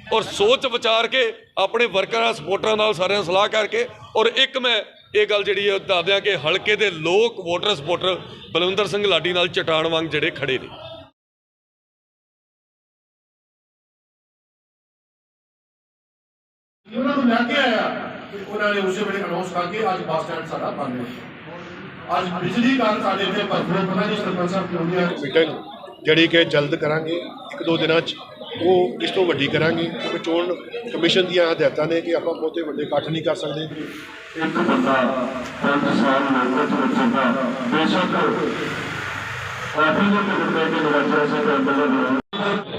और सोच विचार के अपने वर्करां सपोर्टरां नाल सारिਆਂ सलाह करके और एक मैं ये गल जी दस दियां कि हल्के के लोग वोटर सपोर्टर बलविंदर सिंह लाडी नाल चट्टान वांग जिहड़े खड़े ने। उन्होंने लैके आया कि उन्होंने उस वे अनाउंस करके अज बस स्टैंड साडा बन गया। अज बिजली कारण साडे इत्थे भरपूर पता नहीं सरपंच साहब क्यों नहीं आए। मीटिंग जिहड़ी कि जल्द करांगे एक दो दिनों वो इस तो वड्डी करांगे क्योंकि चोण कमीशन दी हदायतां ने कि आपां बहुते वड्डे इकट्ठ नहीं कर सकते। एक बंदा 5 साल मेहनत करदा बेशक काफी जो टिकट के निरंतर से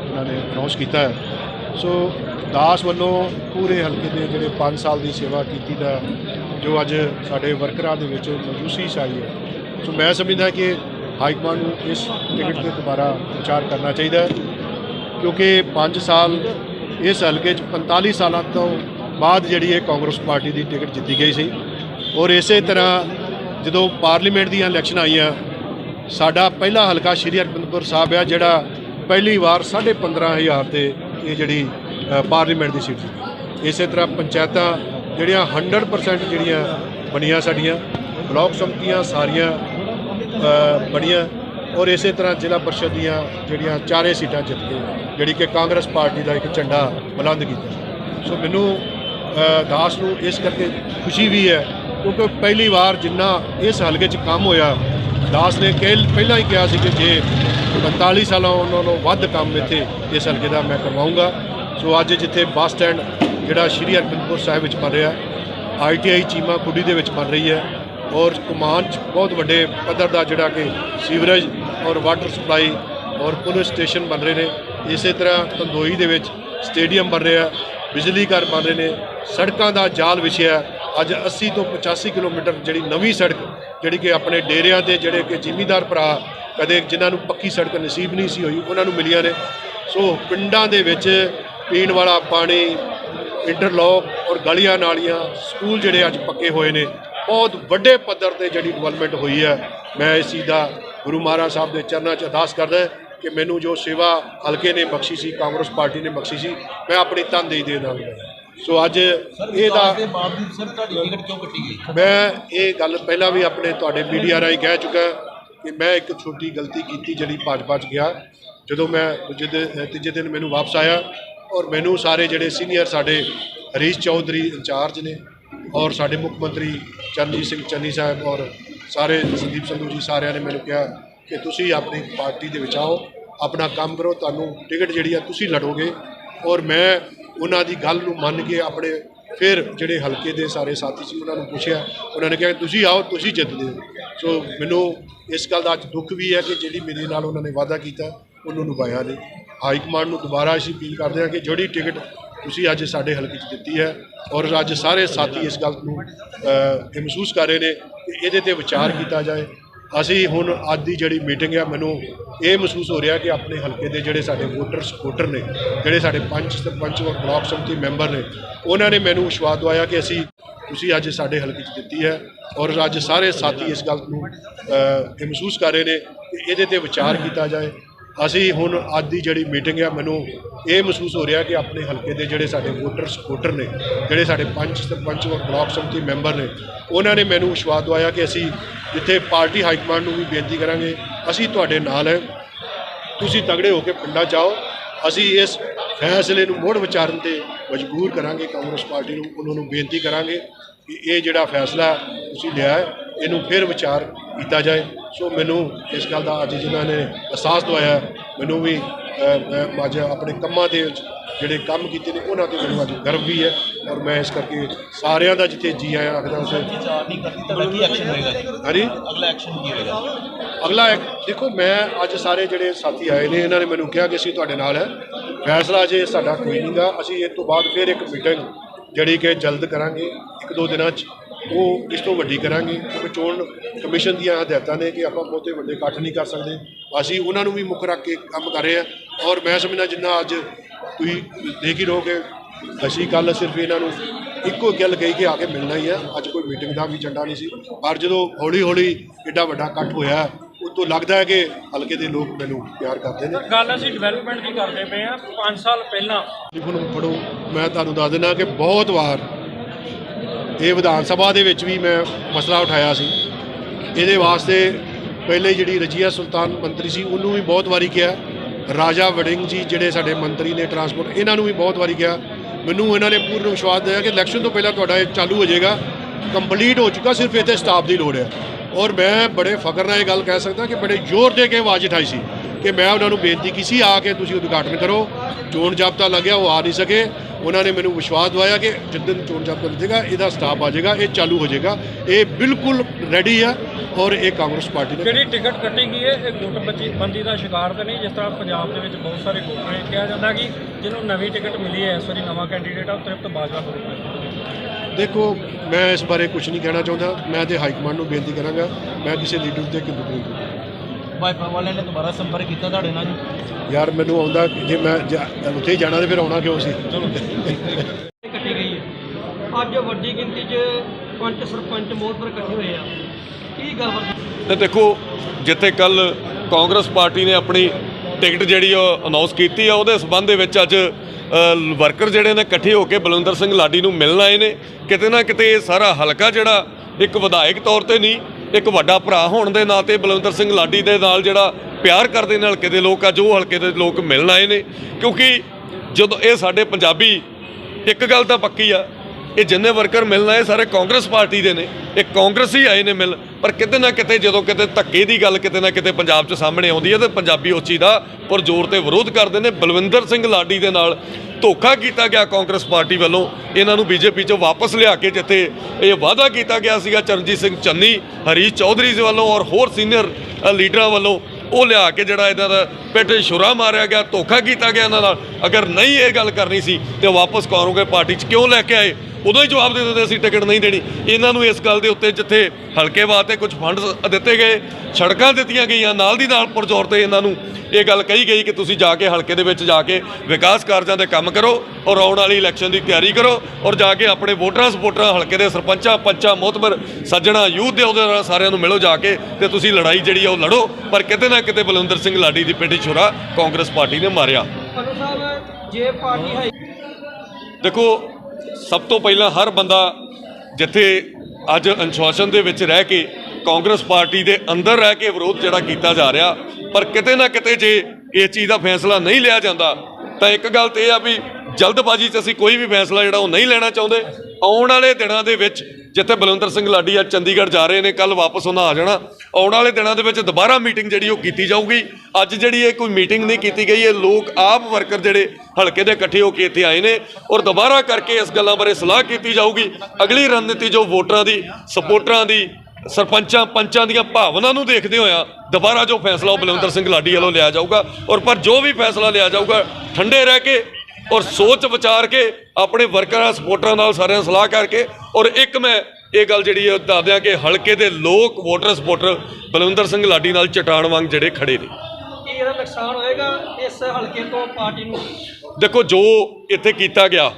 उन्होंने अनाउंस किया है। सो दास वालों पूरे हल्के के जोड़े 5 साल की सेवा की जो अज साढ़े वर्करां दे विच मायूसी आई है। सो मैं समझदा कि हाईकमान को इस टिकट से दोबारा विचार करना चाहिए क्योंकि 5 साल इस हल्के 45 साल तो बाद जी कांग्रेस पार्टी की टिकट जीती गई सी और इस तरह जो पार्लीमेंट दी इलैक्शन आई साडा पहला हल्का श्री हरगोबिंदपुर साहब है जोड़ा पहली बार 15,500 से ये जी पार्लीमेंट की सीट सी। इस तरह पंचायत जड़ियाँ 100% जड़ियाँ बनिया साड़ियाँ ब्लॉक समितियाँ सारियाँ बनिया और इस तरह जिला परिषद दियाँ जड़ियाँ 4 सीटां जित गई जी कि कांग्रेस पार्टी का एक झंडा बुलंद किया। सो मैनू दास नूं इस करके खुशी भी है क्योंकि पहली बार जिन्ना इस हल्के काम होया दास ने पहला ही कहा कि जे 45 सालों उन्होंने वध काम इत्थे इस हल्के का मैं करवाऊँगा। सो अज जिथे बस स्टैंड जोड़ा श्री हरगोबिंदपुर साहिब विच बन रहा ITI चीमा खुडी दे विच बन रही है और कुमान बहुत वड्डे पद्धर का जोड़ा कि सीवरेज और वाटर सप्लाई और पुलिस स्टेशन बन रहे हैं। इस तरह तंदोई दे विच स्टेडियम बन रहा बिजली घर बन रहे हैं सड़कों का जाल विछिया। अज 80 तो 85 किलोमीटर जी नवी सड़क जी कि अपने डेरिया के जोड़े कि जिमीदार भरा कदे जिन्होंने पक्की सड़क नसीब नहीं सी हुई उन्होंने मिलिया ने। सो पिंडां दे विच पीण वाला पानी इंटरलॉक और गलियां नालियां स्कूल जोड़े अज पक्के हुए हैं बहुत वड्डे पद्धर पर जी डिवेलपमेंट हुई है। मैं इस चीज़ का गुरु महाराज साहब के चरणों च अरदास करदा कि मैनू जो सेवा हल्के ने बख्शी सी कांग्रेस पार्टी ने बख्शी सी मैं अपनी तनदेही दे देना। सो अज मैं ये गल पहला भी अपने तुहाडे मीडिया राही कह चुका कि मैं एक छोटी गलती की जी भाजपा च गया जो मैं तीजे दिन मैनू वापस आया और मैनू सारे जोड़े सीनियर साढ़े हरीश चौधरी इंचार्ज ने और साढ़े मुख्य मंत्री चरणजीत सिंह चन्नी साहब और सारे संदीप संधू जी सारिਆਂ ने मैनू कहा कि तुसी अपनी पार्टी दे विच आओ अपना काम करो तुहानू टिकट जिहड़ी आ तुसी लड़ोगे और मैं उन्हां दी गल नूं मन के अपने फिर जिहड़े हल्के दे सारे साथी सी उन्होंने पूछया उन्होंने कहा तुसी आओ तुसी जितदे हो। सो मैनू इस गल दा अज दुख भी है कि जिहड़ी मेरे नाल उन्होंने वादा किया उन्होंने निभाया नहीं। हाईकमान नूं दोबारा असीं अपील करते हैं कि जिहड़ी टिकट तुसी अज साडे हल्के च दित्ती है और अज सारे साथी इस गल नूं महसूस कर रहे हैं कि इहदे ते विचार किया जाए। असी हुण अज दी जिहड़ी मीटिंग है मैनू ये महसूस हो रहा कि अपने हल्के के जिहड़े साडे वोटर सपोर्टर ने जिहड़े साडे पंच सरपंच और ब्लॉक समिति मैंबर ने उन्होंने मैनू विश्वास दवाया कि असी तुसी अज साडे हल्के च दित्ती है और अज सारे साथी इस गल नूं महसूस कर रहे हैं कि इहदे ते विचार किया जाए। असी हुण अज दी जिहड़ी मीटिंग है मैनू ये महसूस हो रहा कि अपने हल्के के जिहड़े साडे वोटर सपोर्टर ने जिहड़े साडे पंच सरपंच और ब्लॉक समिति मैंबर ने उन्होंने मैनू विश्वास दवाया कि असी जिथे पार्टी हाईकमान नूं भी बेनती करांगे असी तुहाडे नाल है तुसी तगड़े होकर पिंडां च आओ असी इस फैसले नूं मुड़ विचारन ते मजबूर करांगे कांग्रेस पार्टी नूं उन्होंने बेनती करांगे कि ये जिहड़ा फैसला तुसी लिया है इनू फिर विचार किया जाए। सो मैनू इस गल का अज जिन्होंने एहसास दवाया मैनू भी अज अपने कामां ते जिहड़े काम कीते ने उन्हां ते मैनू अज गर्व भी है और मैं इस करके सारियां दा जिथे जी आया आखदा उसे हाँ जी अगला देखो मैं अज सारे जिहड़े साथी आए ने इन्होंने मैनू कहा कि असीं तुहाडे नाल है फैसला अजे साडा कोई नहीं गा असीं इस तो बाद फिर एक मीटिंग जिहड़ी कि जल्द करांगे एक दो दिनों वो इस तो वड्डी करांगे क्योंकि चोण कमीशन दी हदायतां ने कि आपां बहुते वड्डे इकट्ठ नहीं कर सकते असीं उन्हां नूं भी मुख रख के काम कर रहे हैं और मैं समझना जिन्ना अज तुसीं देख ही रहो कि असीं कल सिर्फ इन्हां नूं इक्को गल कही कि आके मिलना ही है अज कोई मीटिंग का भी झंडा नहीं सी पर जो हौली हौली एडा वड्डा इकट्ठ होया ਤੋਂ ਲੱਗਦਾ ਹੈ ਕਿ ਹਲਕੇ ਦੇ ਲੋਕ ਮੈਨੂੰ ਪਿਆਰ ਕਰਦੇ ਨੇ। ਗੱਲ ਅਸੀਂ ਡਿਵੈਲਪਮੈਂਟ ਦੀ ਕਰਦੇ ਪਏ ਹਾਂ। 5 ਸਾਲ ਪਹਿਲਾਂ ਟੈਲੀਫੋਨ ਫੜੋ, ਮੈਂ ਤੁਹਾਨੂੰ ਦੱਸ ਦਿੰਦਾ ਕਿ ਬਹੁਤ ਵਾਰ ਇਹ ਵਿਧਾਨ ਸਭਾ ਦੇ ਵਿੱਚ ਵੀ ਮੈਂ ਮਸਲਾ ਉਠਾਇਆ ਸੀ। ਇਹਦੇ ਵਾਸਤੇ ਪਹਿਲੇ ਜਿਹੜੀ ਰਜੀਆ ਸੁਲਤਾਨ ਮੰਤਰੀ ਸੀ ਉਹਨੂੰ ਵੀ ਬਹੁਤ ਵਾਰੀ ਕਿਹਾ, ਰਾਜਾ ਵੜਿੰਗ ਜੀ ਜਿਹੜੇ ਸਾਡੇ ਮੰਤਰੀ ਨੇ ਟਰਾਂਸਪੋਰਟ, ਇਹਨਾਂ ਨੂੰ ਵੀ ਬਹੁਤ ਵਾਰੀ ਕਿਹਾ। ਮੈਨੂੰ ਇਹਨਾਂ ਨੇ ਪੂਰਨ ਵਿਸ਼ਵਾਸ ਦਿਆ ਕਿ ਇਲੈਕਸ਼ਨ ਤੋਂ ਪਹਿਲਾਂ ਤੁਹਾਡਾ ਇਹ ਚਾਲੂ ਹੋ ਜਾਏਗਾ, ਕੰਪਲੀਟ ਹੋ ਚੁੱਕਾ, ਸਿਰਫ ਇੱਥੇ ਸਟਾਫ ਦੀ ਲੋੜ ਹੈ। ਔਰ ਮੈਂ ਬੜੇ ਫਖਰ ਨਾਲ ਇਹ ਗੱਲ ਕਹਿ ਸਕਦਾ ਕਿ ਬੜੇ ਜ਼ੋਰ ਦੇ ਕੇ ਆਵਾਜ਼ ਉਠਾਈ ਸੀ ਕਿ ਮੈਂ ਉਹਨਾਂ ਨੂੰ ਬੇਨਤੀ ਕੀਤੀ ਆ ਕੇ ਤੁਸੀਂ ਉਦਘਾਟਨ ਕਰੋ। ਚੋਣ ਜਾਬਤਾ ਲੱਗਿਆ, ਉਹ ਆ ਨਹੀਂ ਸਕੇ। ਉਹਨਾਂ ਨੇ ਮੈਨੂੰ ਵਿਸ਼ਵਾਸ ਦਿਵਾਇਆ ਕਿ ਜਿੱਦਣ ਚੋਣ ਜਾਬਤਾ ਲੱਗੇਗਾ ਇਹਦਾ ਸਟਾਫ ਆ ਜਾਏਗਾ, ਇਹ ਚਾਲੂ ਹੋ ਜਾਏਗਾ। ਇਹ ਬਿਲਕੁਲ ਰੈਡੀ ਆ ਔਰ ਇਹ ਕਾਂਗਰਸ ਪਾਰਟੀ ਨੇ ਜਿਹੜੀ ਟਿਕਟ ਕੱਟੀ ਗਈ ਹੈ ਇਹ ਗੁੱਟਬੰਦੀ ਦਾ ਸ਼ਿਕਾਰ ਤਾਂ ਨਹੀਂ, ਜਿਸ ਤਰ੍ਹਾਂ ਪੰਜਾਬ ਦੇ ਵਿੱਚ ਬਹੁਤ ਸਾਰੇ ਗੁੱਟ ਨੇ। ਕਿਹਾ ਜਾਂਦਾ ਕਿ ਜਿਹਨੂੰ ਨਵੀਂ ਟਿਕਟ ਮਿਲੀ ਹੈ, ਇਸ ਵਾਰੀ ਨਵਾਂ ਕੈਂਡੀਡੇਟ ਆ, ਉਹ ਤ੍ਰਿਪਤ ਬਾਜਵਾ ਹੋਊਗਾ। ਦੇਖੋ, ਮੈਂ ਇਸ ਬਾਰੇ ਕੁਝ ਨਹੀਂ ਕਹਿਣਾ ਚਾਹੁੰਦਾ। ਮੈਂ ਤੇ ਹਾਈ ਕਮਾਂਡ ਨੂੰ ਬੇਨਤੀ ਕਰਾਂਗਾ, ਮੈਂ ਕਿਸੇ ਲੀਡਰ ਤੇ ਕਿਉਂ ਨਹੀਂ ਕਰਾਂਗਾ। ਭਾਜਪਾ ਵਾਲਿਆਂ ਨੇ ਦੁਬਾਰਾ ਸੰਪਰਕ ਕੀਤਾ ਤੁਹਾਡੇ ਨਾਲ ਜੀ? ਯਾਰ ਮੈਨੂੰ ਆਉਂਦਾ, ਜੇ ਮੈਂ ਉੱਥੇ ਹੀ ਜਾਣਾ ਤੇ ਫਿਰ ਆਉਣਾ ਕਿਉਂ ਸੀ। ਕੱਟੀ ਗਈ ਹੈ ਅੱਜ ਵੱਡੀ ਗਿਣਤੀ 'ਚ ਪੰਚ ਸਰਪੰਚ ਮੋਹਤਬਰ ਇਕੱਠੇ ਹੋਏ ਆ, ਕੀ ਗੱਲਬਾਤ? ਤੇ ਦੇਖੋ, ਜਿੱਥੇ ਕੱਲ ਕਾਂਗਰਸ ਪਾਰਟੀ ਨੇ ਆਪਣੀ ਟਿਕਟ ਜਿਹੜੀ ਉਹ ਅਨਾਉਂਸ ਕੀਤੀ ਆ, ਉਹਦੇ ਸਬੰਧ ਦੇ ਵਿੱਚ ਅੱਜ ਵਰਕਰ ਜਿਹੜੇ ਨੇ ਇਕੱਠੇ ਹੋ ਕੇ ਬਲਵਿੰਦਰ ਸਿੰਘ ਲਾਡੀ ਨੂੰ ਮਿਲਣ ਆਏ ਨੇ। ਕਿਤੇ ਨਾ ਕਿਤੇ ਇਹ ਸਾਰਾ ਹਲਕਾ ਜਿਹੜਾ ਇੱਕ ਵਿਧਾਇਕ ਤੌਰ ਤੇ ਨਹੀਂ, ਇੱਕ ਵੱਡਾ ਭਰਾ ਹੋਣ ਦੇ ਨਾਤੇ ਬਲਵਿੰਦਰ ਸਿੰਘ ਲਾਡੀ ਦੇ ਨਾਲ ਜਿਹੜਾ ਪਿਆਰ ਕਰਦੇ ਨੇ ਹਲਕੇ ਦੇ ਲੋਕ, ਅੱਜ ਉਹ ਹਲਕੇ ਦੇ ਲੋਕ ਮਿਲਣ ਆਏ ਨੇ। ਕਿਉਂਕਿ ਜਦੋਂ ਇਹ ਸਾਡੇ ਪੰਜਾਬੀ, ਇੱਕ ਗੱਲ ਤਾਂ ਪੱਕੀ ਆ, ਇਹ ਜਿੰਨੇ ਵਰਕਰ ਮਿਲਣ ਆਏ ਸਾਰੇ ਕਾਂਗਰਸ ਪਾਰਟੀ ਦੇ ਨੇ, ਇਹ ਕਾਂਗਰਸੀ ਆਏ ਨੇ ਮਿਲ। ਪਰ ਕਿਤੇ ਨਾ ਕਿਤੇ ਜਦੋਂ ਕਿਤੇ ਧੱਕੇ ਦੀ ਗੱਲ ਕਿਤੇ ਨਾ ਕਿਤੇ ਪੰਜਾਬ 'ਚ ਸਾਹਮਣੇ ਆਉਂਦੀ ਹੈ ਤੇ ਪੰਜਾਬੀ ਉਸ ਚੀਜ਼ ਦਾ ਪੁਰਜ਼ੋਰ ਤੇ ਵਿਰੋਧ ਕਰਦੇ ਨੇ। ਬਲਵਿੰਦਰ ਸਿੰਘ ਲਾਡੀ ਦੇ ਨਾਲ ਧੋਖਾ ਕੀਤਾ ਗਿਆ ਕਾਂਗਰਸ ਪਾਰਟੀ ਵੱਲੋਂ, ਇਹਨਾਂ ਨੂੰ ਬੀਜੇਪੀ 'ਚੋਂ ਵਾਪਸ ਲਿਆ ਕੇ ਜਿੱਥੇ ਇਹ ਵਾਅਦਾ ਕੀਤਾ ਗਿਆ ਸੀਗਾ ਚਰਨਜੀਤ ਸਿੰਘ ਚੰਨੀ, ਹਰੀਸ਼ ਚੌਧਰੀ ਦੇ ਵੱਲੋਂ ਔਰ ਹੋਰ ਸੀਨੀਅਰ ਲੀਡਰਾਂ ਵੱਲੋਂ, ਉਹ ਲਿਆ ਕੇ ਜਿਹੜਾ ਇਹਨਾਂ ਦਾ ਪਿੱਠ ਛੁਰਾ ਮਾਰਿਆ ਗਿਆ, ਧੋਖਾ ਕੀਤਾ ਗਿਆ ਇਹਨਾਂ ਨਾਲ। ਅਗਰ ਨਹੀਂ ਇਹ ਗੱਲ ਕਰਨੀ ਸੀ ਤੇ ਵਾਪਸ ਕਾਂਗਰਸ ਪਾਰਟੀ 'ਚ ਕਿਉਂ ਲੈ ਕੇ ਆਏ? ਉਦੋਂ ਹੀ ਜਵਾਬ ਦੇ ਦਿੰਦੇ ਅਸੀਂ ਟਿਕਟ ਨਹੀਂ ਦੇਣੀ। ਇਹਨਾਂ ਨੂੰ ਇਸ ਗੱਲ ਦੇ ਉੱਤੇ ਜਿੱਥੇ ਹਲਕੇ ਵਾਸਤੇ ਕੁਝ ਫੰਡ ਦਿੱਤੇ ਗਏ, ਸੜਕਾਂ ਦਿੱਤੀਆਂ ਗਈਆਂ, ਨਾਲ ਦੀ ਨਾਲ ਪੁਰਜ਼ੋਰ ਤੇ ਇਹਨਾਂ ਨੂੰ ਇਹ ਗੱਲ ਕਹੀ ਗਈ ਕਿ ਤੁਸੀਂ ਜਾ ਕੇ ਹਲਕੇ ਦੇ ਵਿੱਚ ਜਾ ਕੇ ਵਿਕਾਸ ਕਾਰਜਾਂ ਦੇ ਕੰਮ ਕਰੋ ਔਰ ਆਉਣ ਵਾਲੀ ਇਲੈਕਸ਼ਨ ਦੀ ਤਿਆਰੀ ਕਰੋ ਔਰ ਜਾ ਕੇ ਆਪਣੇ ਵੋਟਰਾਂ ਸਪੋਰਟਰਾਂ, ਹਲਕੇ ਦੇ ਸਰਪੰਚਾਂ, ਪੰਚਾਂ, ਮੋਹਤਬਰ ਸੱਜਣਾ, ਯੂਥ ਦੇ ਉਹਦੇ ਨਾਲ ਸਾਰਿਆਂ ਨੂੰ ਮਿਲੋ ਜਾ ਕੇ ਤੇ ਤੁਸੀਂ ਲੜਾਈ ਜਿਹੜੀ ਆ ਉਹ ਲੜੋ। ਪਰ ਕਿਤੇ ਨਾ ਕਿਤੇ ਬਲਵਿੰਦਰ ਸਿੰਘ ਲਾਡੀ ਦੀ ਪਿੱਠ ਛੁਰਾ ਕਾਂਗਰਸ ਪਾਰਟੀ ਨੇ ਮਾਰਿਆ। ਅਨੂ ਸਾਹਿਬ, ਜੇ ਪਾਰਟੀ ਹੈ, ਦੇਖੋ, ਸਭ ਤੋਂ ਪਹਿਲਾਂ ਹਰ ਬੰਦਾ ਜਿੱਥੇ ਅੱਜ ਅਨੁਸ਼ਾਸਨ ਦੇ ਵਿੱਚ ਰਹਿ ਕੇ ਕਾਂਗਰਸ ਪਾਰਟੀ ਦੇ ਅੰਦਰ ਰਹਿ ਕੇ ਵਿਰੋਧ ਜਿਹੜਾ ਕੀਤਾ ਜਾ ਰਿਹਾ, ਪਰ ਕਿਤੇ ਨਾ ਕਿਤੇ ਜੇ ਇਸ ਚੀਜ਼ ਦਾ ਫੈਸਲਾ ਨਹੀਂ ਲਿਆ ਜਾਂਦਾ ਤਾਂ ਇੱਕ ਗੱਲ ਤੇ ਇਹ ਆ ਵੀ ਜਲਦਬਾਜ਼ੀ 'ਚ ਅਸੀਂ ਕੋਈ ਵੀ ਫੈਸਲਾ ਜਿਹੜਾ ਉਹ ਨਹੀਂ ਲੈਣਾ ਚਾਹੁੰਦੇ। ਆਉਣ ਵਾਲੇ ਦਿਨਾਂ ਦੇ ਵਿੱਚ ਜਿੱਥੇ ਬਲਵਿੰਦਰ ਸਿੰਘ ਲਾਡੀ ਅੱਜ ਚੰਡੀਗੜ੍ਹ ਜਾ ਰਹੇ ਨੇ, ਕੱਲ ਵਾਪਸ ਉਹਨਾਂ ਆ ਜਾਣਾ, ਆਉਣ ਵਾਲੇ ਦਿਨਾਂ ਦੇ ਵਿੱਚ ਦੁਬਾਰਾ ਮੀਟਿੰਗ ਜਿਹੜੀ ਉਹ ਕੀਤੀ ਜਾਊਗੀ। ਅੱਜ ਜਿਹੜੀ ਇਹ ਕੋਈ ਮੀਟਿੰਗ ਨਹੀਂ ਕੀਤੀ ਗਈ, ਇਹ ਲੋਕ ਆਪ ਵਰਕਰ ਜਿਹੜੇ ਹਲਕੇ ਦੇ ਇਕੱਠੇ ਹੋ ਕੇ ਇੱਥੇ ਆਏ ਨੇ ਔਰ ਦੁਬਾਰਾ ਕਰਕੇ ਇਸ ਗੱਲਾਂ ਬਾਰੇ ਸਲਾਹ ਕੀਤੀ ਜਾਊਗੀ। ਅਗਲੀ ਰਣਨੀਤੀ ਜੋ ਵੋਟਰਾਂ ਦੀ, ਸਪੋਰਟਰਾਂ ਦੀ, ਸਰਪੰਚਾਂ ਪੰਚਾਂ ਦੀਆਂ ਭਾਵਨਾ ਨੂੰ ਦੇਖਦੇ ਹੋਇਆ ਦੁਬਾਰਾ ਜੋ ਫੈਸਲਾ ਉਹ ਬਲਵਿੰਦਰ ਸਿੰਘ ਲਾਡੀ ਵੱਲੋਂ ਲਿਆ ਜਾਊਗਾ। ਔਰ ਪਰ ਜੋ ਵੀ ਫੈਸਲਾ ਲਿਆ ਜਾਊਗਾ ਠੰਡੇ ਰਹਿ ਕੇ ਔਰ ਸੋਚ ਵਿਚਾਰ ਕੇ ਆਪਣੇ ਵਰਕਰਾਂ, ਸਪੋਰਟਰਾਂ ਨਾਲ ਸਾਰਿਆਂ ਸਲਾਹ ਕਰਕੇ। ਔਰ ਇੱਕ ਮੈਂ ਇਹ ਗੱਲ ਜਿਹੜੀ ਹੈ ਦੱਸ ਦਿਆਂ ਕਿ ਹਲਕੇ ਦੇ ਲੋਕ, ਵੋਟਰ, ਸਪੋਰਟਰ ਬਲਵਿੰਦਰ ਸਿੰਘ ਲਾਡੀ ਨਾਲ ਚਟਾਨ ਵਾਂਗ ਜਿਹੜੇ ਖੜੇ ਨੇ। ਕੀ ਇਹਦਾ ਨੁਕਸਾਨ ਹੋਏਗਾ ਇਸ ਹਲਕੇ ਤੋਂ ਪਾਰਟੀ ਨੂੰ? ਦੇਖੋ, ਜੋ ਇੱਥੇ ਕੀਤਾ ਗਿਆ,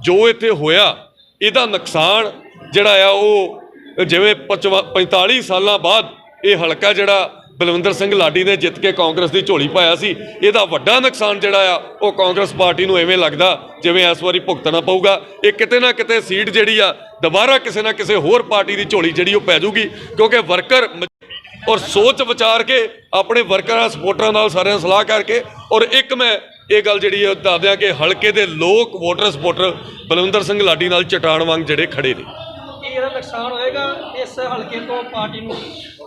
ਜੋ ਇੱਥੇ ਹੋਇਆ, ਇਹਦਾ ਨੁਕਸਾਨ ਜਿਹੜਾ ਆ ਉਹ ਜਿਵੇਂ 45 ਸਾਲਾਂ ਬਾਅਦ ਇਹ ਹਲਕਾ ਜਿਹੜਾ ਬਲਵਿੰਦਰ ਸਿੰਘ ਲਾਡੀ ਨੇ ਜਿੱਤ ਕੇ ਕਾਂਗਰਸ ਦੀ ਝੋਲੀ ਪਾਇਆ ਸੀ, ਇਹਦਾ ਵੱਡਾ ਨੁਕਸਾਨ ਜਿਹੜਾ ਆ ਉਹ ਕਾਂਗਰਸ ਪਾਰਟੀ ਨੂੰ ਐਵੇਂ ਲੱਗਦਾ ਜਿਵੇਂ ਇਸ ਵਾਰੀ ਭੁਗਤਣਾ ਪਊਗਾ। ਇਹ ਕਿਤੇ ਨਾ ਕਿਤੇ ਸੀਟ ਜਿਹੜੀ ਆ ਦੁਬਾਰਾ ਕਿਸੇ ਨਾ ਕਿਸੇ ਹੋਰ ਪਾਰਟੀ ਦੀ ਝੋਲੀ ਜਿਹੜੀ ਉਹ ਪੈ ਜਾਊਗੀ। ਕਿਉਂਕਿ ਵਰਕਰ ਔਰ ਸੋਚ ਵਿਚਾਰ ਕੇ ਆਪਣੇ ਵਰਕਰਾਂ, ਸਪੋਰਟਰਾਂ ਨਾਲ ਸਾਰਿਆਂ ਸਲਾਹ ਕਰਕੇ। ਔਰ ਇੱਕ ਮੈਂ ਇਹ ਗੱਲ ਜਿਹੜੀ ਹੈ ਦੱਸ ਦਿਆਂ ਕਿ ਹਲਕੇ ਦੇ ਲੋਕ, ਵੋਟਰ, ਸਪੋਰਟਰ ਬਲਵਿੰਦਰ ਸਿੰਘ ਲਾਡੀ ਨਾਲ ਚਟਾਨ ਵਾਂਗ ਜਿਹੜੇ ਖੜੇ ਨੇ। ਕੀ ਇਹਦਾ ਨੁਕਸਾਨ ਹੋਏਗਾ ਇਸ ਹਲਕੇ ਤੋਂ ਪਾਰਟੀ ਨੂੰ?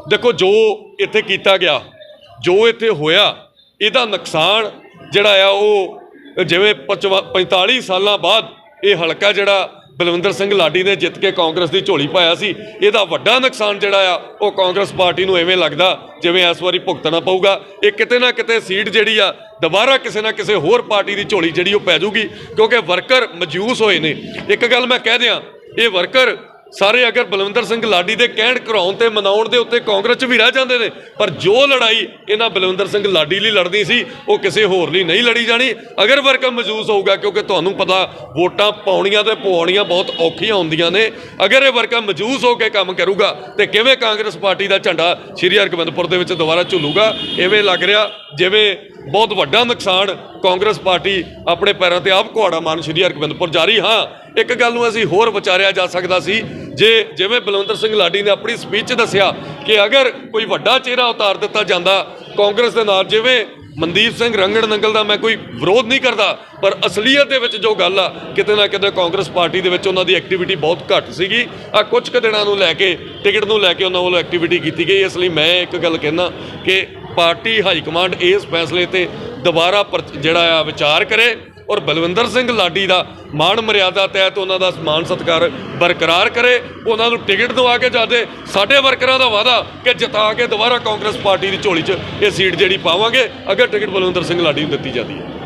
ਦੇਖੋ, ਜੋ ਇੱਥੇ ਕੀਤਾ ਗਿਆ, ਜੋ ਇੱਥੇ ਹੋਇਆ, ਇਹਦਾ ਨੁਕਸਾਨ ਜਿਹੜਾ ਆ ਉਹ ਜਿਵੇਂ 45 ਸਾਲਾਂ ਬਾਅਦ ਇਹ ਹਲਕਾ ਜਿਹੜਾ ਬਲਵਿੰਦਰ ਸਿੰਘ ਲਾਡੀ ਨੇ ਜਿੱਤ ਕੇ ਕਾਂਗਰਸ ਦੀ ਝੋਲੀ ਪਾਇਆ ਸੀ, ਇਹਦਾ ਵੱਡਾ ਨੁਕਸਾਨ ਜਿਹੜਾ ਆ ਉਹ ਕਾਂਗਰਸ ਪਾਰਟੀ ਨੂੰ ਐਵੇਂ ਲੱਗਦਾ ਜਿਵੇਂ ਇਸ ਵਾਰੀ ਭੁਗਤਣਾ ਪਊਗਾ। ਇਹ ਕਿਤੇ ਨਾ ਕਿਤੇ ਸੀਟ ਜਿਹੜੀ ਆ ਦੁਬਾਰਾ ਕਿਸੇ ਨਾ ਕਿਸੇ ਹੋਰ ਪਾਰਟੀ ਦੀ ਝੋਲੀ ਜਿਹੜੀ ਉਹ ਪੈ ਜਾਊਗੀ। ਕਿਉਂਕਿ ਵਰਕਰ ਮਜੂਸ ਹੋਏ ਨੇ। ਇੱਕ ਗੱਲ ਮੈਂ ਕਹਿ ਦਿਆਂ, ਇਹ ਵਰਕਰ ਸਾਰੇ ਅਗਰ ਬਲਵਿੰਦਰ ਸਿੰਘ ਲਾਡੀ ਦੇ ਕਹਿਣ ਕਰਾਉਣ ਤੇ ਮਨਾਉਣ ਦੇ ਉੱਤੇ ਕਾਂਗਰਸ 'ਚ ਵੀ ਰਹਿ ਜਾਂਦੇ ਨੇ, ਪਰ ਜੋ ਲੜਾਈ ਇਹਨਾਂ ਬਲਵਿੰਦਰ ਸਿੰਘ ਲਾਡੀ ਲਈ ਲੜਨੀ ਸੀ ਉਹ ਕਿਸੇ ਹੋਰ ਲਈ ਨਹੀਂ ਲੜੀ ਜਾਣੀ। ਅਗਰ ਵਰਕਰ ਮਹਿਸੂਸ ਹੋਊਗਾ, ਕਿਉਂਕਿ ਤੁਹਾਨੂੰ ਪਤਾ ਵੋਟਾਂ ਪਾਉਣੀਆਂ ਤੇ ਪਵਾਉਣੀਆਂ ਬਹੁਤ ਔਖੀਆਂ ਹੁੰਦੀਆਂ ਨੇ, ਅਗਰ ਇਹ ਵਰਕਰ ਮਹਿਸੂਸ ਹੋ ਕੇ ਕੰਮ ਕਰੂਗਾ ਤੇ ਕਿਵੇਂ ਕਾਂਗਰਸ ਪਾਰਟੀ ਦਾ ਝੰਡਾ ਸ਼੍ਰੀ ਹਰਗੋਬਿੰਦਪੁਰ ਦੇ ਵਿੱਚ ਦੁਬਾਰਾ ਝੁੱਲੂਗਾ। ਇਵੇਂ ਲੱਗ ਰਿਹਾ ਜਿਵੇਂ ਬਹੁਤ ਵੱਡਾ ਨੁਕਸਾਨ ਕਾਂਗਰਸ ਪਾਰਟੀ ਆਪਣੇ ਪੈਰਾਂ ਤੇ ਆਪ ਕੁਹਾੜਾ ਮਾਰਨ ਸ਼੍ਰੀ ਹਰਗੋਬਿੰਦਪੁਰ ਜਾ ਰਹੀ। ਹਾਂ, ਇੱਕ ਗੱਲ ਨੂੰ ਅਸੀਂ ਹੋਰ ਵਿਚਾਰਿਆ ਜਾ ਸਕਦਾ ਸੀ, ਜੇ ਜਿਵੇਂ ਬਲਵਿੰਦਰ ਸਿੰਘ ਲਾਡੀ ਨੇ ਆਪਣੀ ਸਪੀਚ 'ਚ ਦੱਸਿਆ ਕਿ ਅਗਰ ਕੋਈ ਵੱਡਾ ਚਿਹਰਾ ਉਤਾਰ ਦਿੱਤਾ ਜਾਂਦਾ ਕਾਂਗਰਸ ਦੇ ਨਾਲ, ਜਿਵੇਂ ਮਨਦੀਪ ਸਿੰਘ ਰੰਗੜ ਨੰਗਲ ਦਾ ਮੈਂ ਕੋਈ ਵਿਰੋਧ ਨਹੀਂ ਕਰਦਾ, ਪਰ ਅਸਲੀਅਤ ਦੇ ਵਿੱਚ ਜੋ ਗੱਲ ਆ ਕਿਤੇ ਨਾ ਕਿਤੇ ਕਾਂਗਰਸ ਪਾਰਟੀ ਦੇ ਵਿੱਚ ਉਹਨਾਂ ਦੀ ਐਕਟੀਵਿਟੀ ਬਹੁਤ ਘੱਟ ਸੀਗੀ। ਆ ਕੁਝ ਕੁ ਦਿਨਾਂ ਨੂੰ ਲੈ ਕੇ ਟਿਕਟ ਨੂੰ ਲੈ ਕੇ ਉਹਨਾਂ ਵੱਲੋਂ ਐਕਟੀਵਿਟੀ ਕੀਤੀ ਗਈ। ਇਸ ਲਈ ਮੈਂ ਇੱਕ ਗੱਲ ਕਹਿਣਾ ਕਿ ਪਾਰਟੀ ਹਾਈ ਕਮਾਂਡ ਇਸ ਫੈਸਲੇ ਤੇ ਦੁਬਾਰਾ ਜਿਹੜਾ ਆ ਵਿਚਾਰ ਕਰੇ ਔਰ ਬਲਵਿੰਦਰ ਸਿੰਘ ਲਾਡੀ ਦਾ ਮਾਣ ਮਰਿਆਦਾ ਤਹਿਤ ਉਹਨਾਂ ਦਾ ਸਨਮਾਨ ਸਤਿਕਾਰ ਬਰਕਰਾਰ ਕਰੇ, ਉਹਨਾਂ ਨੂੰ ਟਿਕਟ ਦਵਾ ਕੇ ਜਾਦੇ। ਸਾਡੇ ਵਰਕਰਾਂ ਦਾ ਵਾਅਦਾ ਕਿ ਜਿਤਾ ਕੇ ਦੁਬਾਰਾ ਕਾਂਗਰਸ ਪਾਰਟੀ ਦੀ ਝੋਲੀ 'ਚ ਇਹ ਸੀਟ ਜਿਹੜੀ ਪਾਵਾਂਗੇ ਅਗਰ ਟਿਕਟ ਬਲਵਿੰਦਰ ਸਿੰਘ ਲਾਡੀ ਨੂੰ ਦਿੱਤੀ ਜਾਂਦੀ ਹੈ।